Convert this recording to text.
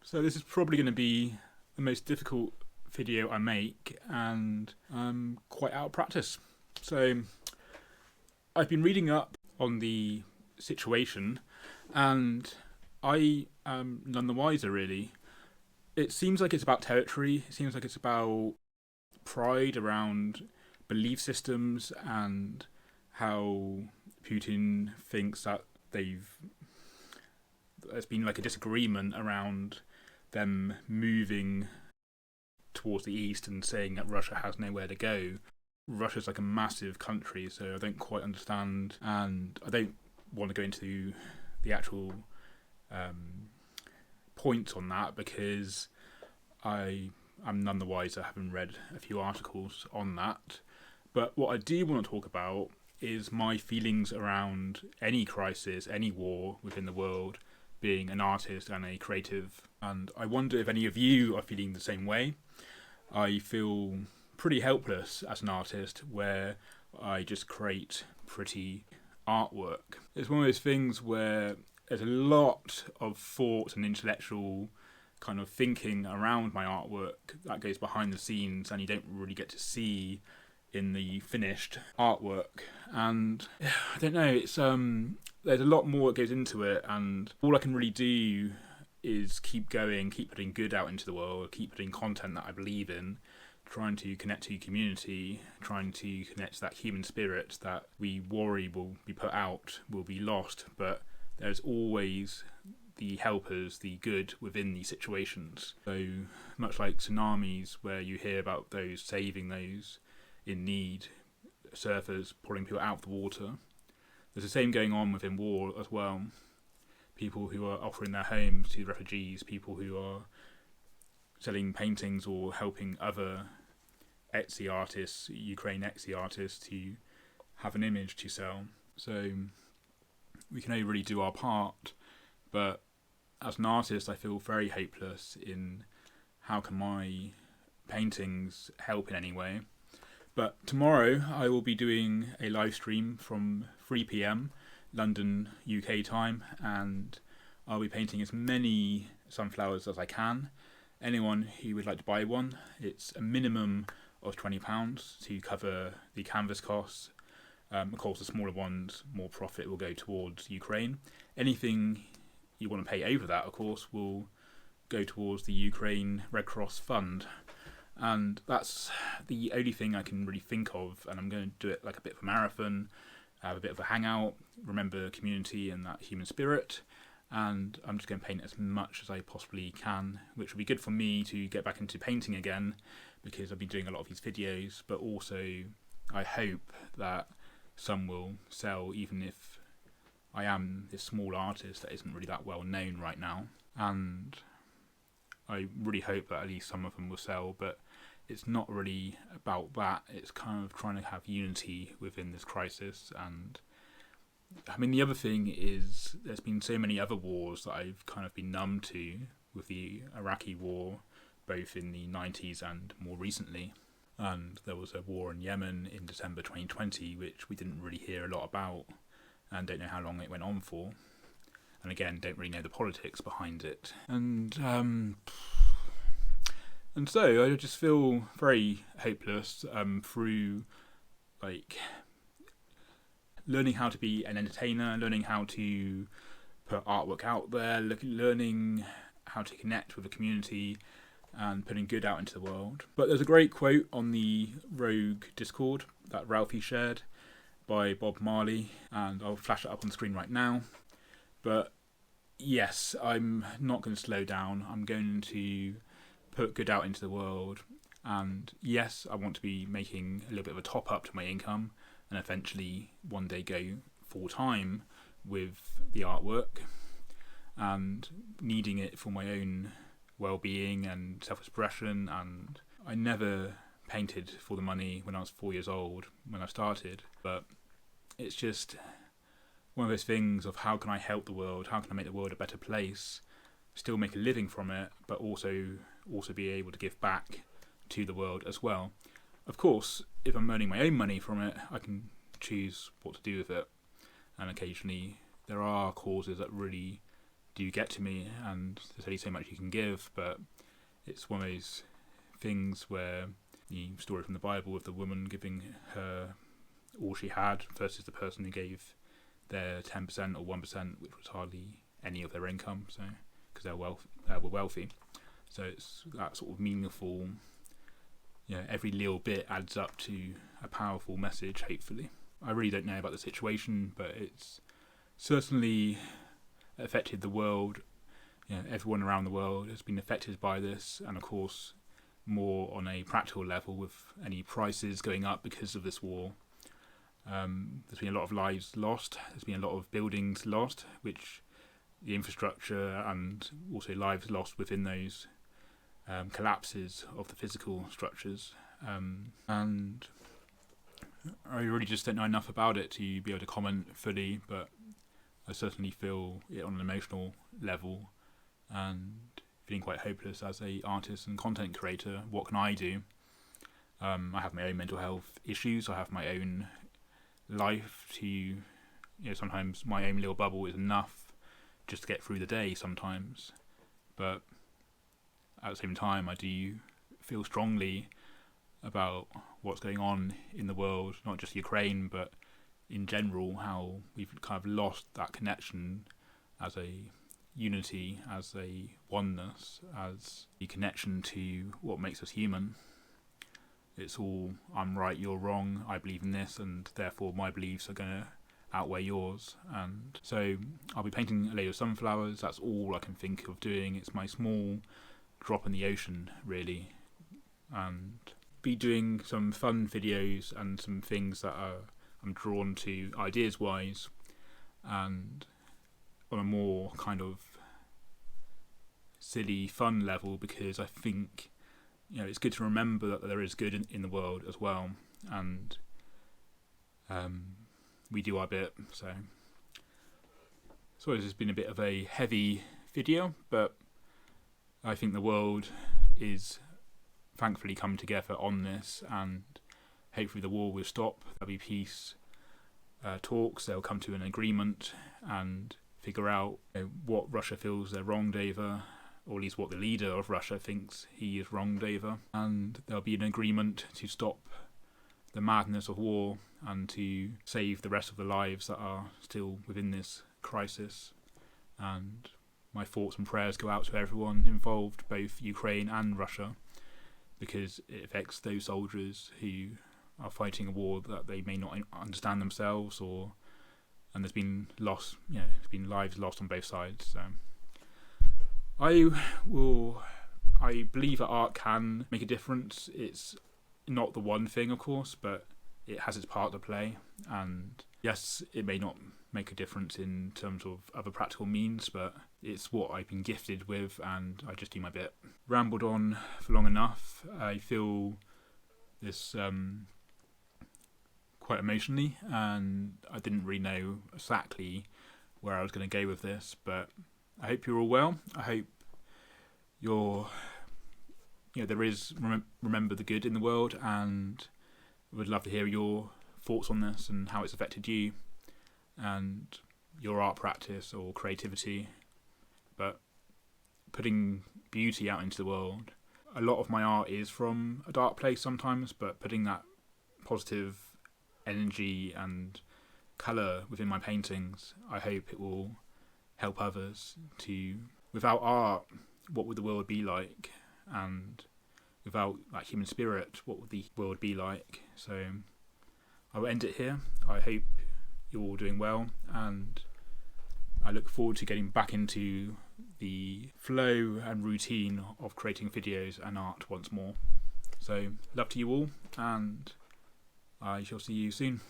So this is probably going to be the most difficult video I make, and I'm quite out of practice. So I've been reading up on the situation, and I am none the wiser, really. It seems like it's about territory. It seems like it's about pride around belief systems and how Putin thinks that there's been like a disagreement around them moving towards the east and saying that Russia has nowhere to go. Russia's like a massive country, so I don't quite understand, and I don't want to go into the actual points on that because I'm none the wiser, having read a few articles on that. But what I do want to talk about is my feelings around any crisis, any war within the world, being an artist and a creative. And I wonder if any of you are feeling the same way. I feel pretty helpless as an artist where I just create pretty artwork. It's one of those things where there's a lot of thought and intellectual kind of thinking around my artwork that goes behind the scenes and you don't really get to see in the finished artwork. And I don't know, it's there's a lot more that goes into it, and all I can really do is keep going, keep putting good out into the world, keep putting content that I believe in, trying to connect to community, trying to connect to that human spirit that we worry will be put out, will be lost, but there's always the helpers, the good within these situations. So much like tsunamis, where you hear about those saving those in need, surfers pulling people out of the water. There's the same going on within war as well. People who are offering their homes to refugees, people who are selling paintings or helping other Etsy artists, Ukraine Etsy artists, to have an image to sell. So we can only really do our part, but as an artist I feel very hopeless in how can my paintings help in any way. But tomorrow I will be doing a live stream from 3 p.m. London UK time, and I'll be painting as many sunflowers as I can. Anyone who would like to buy one, it's a minimum of £20 to cover the canvas costs. Of course, the smaller ones, more profit will go towards Ukraine. Anything you want to pay over that, of course, will go towards the Ukraine Red Cross Fund. And that's the only thing I can really think of, and I'm going to do it like a bit of a marathon, have a bit of a hangout, remember community and that human spirit, and I'm just going to paint as much as I possibly can, which will be good for me to get back into painting again, because I've been doing a lot of these videos, but also I hope that some will sell, even if I am this small artist that isn't really that well known right now. And I really hope that at least some of them will sell, but it's not really about that. It's kind of trying to have unity within this crisis. And I mean, the other thing is there's been so many other wars that I've kind of been numb to, with the Iraqi war, both in the 90s and more recently. And there was a war in Yemen in December 2020, which we didn't really hear a lot about and don't know how long it went on for. And again, don't really know the politics behind it. And so I just feel very hopeless through like learning how to be an entertainer, learning how to put artwork out there, learning how to connect with the community and putting good out into the world. But there's a great quote on the Rogue Discord that Ralphie shared by Bob Marley, and I'll flash it up on the screen right now. But yes, I'm not going to slow down. I'm going to put good out into the world. And yes, I want to be making a little bit of a top up to my income and eventually one day go full time with the artwork and needing it for my own well-being and self-expression. And I never painted for the money when I was 4 years old when I started, but it's just one of those things of how can I help the world, how can I make the world a better place, still make a living from it, but also be able to give back to the world as well. Of course, if I'm earning my own money from it, I can choose what to do with it, and occasionally there are causes that really do get to me, and there's only so much you can give. But it's one of those things where the story from the Bible of the woman giving her all she had versus the person who gave their 10% or 1%, which was hardly any of their income, so because they were wealthy. So it's that sort of meaningful, every little bit adds up to a powerful message, hopefully. I really don't know about the situation, but it's certainly affected the world. Everyone around the world has been affected by this, and of course more on a practical level with any prices going up because of this war. There's been a lot of lives lost, there's been a lot of buildings lost, which the infrastructure and also lives lost within those collapses of the physical structures. And I really just don't know enough about it to be able to comment fully, but I certainly feel it on an emotional level and feeling quite hopeless as a artist and content creator. What can I do? I have my own mental health issues, I have my own life to, sometimes my own little bubble is enough just to get through the day sometimes, but at the same time I do feel strongly about what's going on in the world, not just Ukraine but in general, how we've kind of lost that connection as a unity, as a oneness, as a connection to what makes us human. It's all, I'm right, you're wrong, I believe in this, and therefore my beliefs are going to outweigh yours. And so I'll be painting a layer of sunflowers. That's all I can think of doing. It's my small drop in the ocean, really. And be doing some fun videos and some things that I'm drawn to ideas-wise, and on a more kind of silly, fun level, because I think it's good to remember that there is good in the world as well, and we do our bit. So this has been a bit of a heavy video, but I think the world is thankfully come together on this, and hopefully the war will stop. There'll be peace talks, they'll come to an agreement and figure out what Russia feels they're wronged over, or at least what the leader of Russia thinks he is wronged over, and there'll be an agreement to stop the madness of war and to save the rest of the lives that are still within this crisis. And my thoughts and prayers go out to everyone involved, both Ukraine and Russia, because it affects those soldiers who are fighting a war that they may not understand themselves, and there's been loss, there's been lives lost on both sides. So I believe that art can make a difference. It's not the one thing, of course, but it has its part to play. And yes, it may not make a difference in terms of other practical means, but it's what I've been gifted with, and I just do my bit. Rambled on for long enough. I feel this quite emotionally, and I didn't really know exactly where I was going to go with this, but I hope you're all well. I hope there is, remember the good in the world, and I would love to hear your thoughts on this and how it's affected you and your art practice or creativity. But putting beauty out into the world, a lot of my art is from a dark place sometimes, but putting that positive energy and colour within my paintings, I hope it will help others to, without art, what would the world be like? And without that human spirit, what would the world be like? So I will end it here. I hope you're all doing well, and I look forward to getting back into the flow and routine of creating videos and art once more. So love to you all, and I shall see you soon.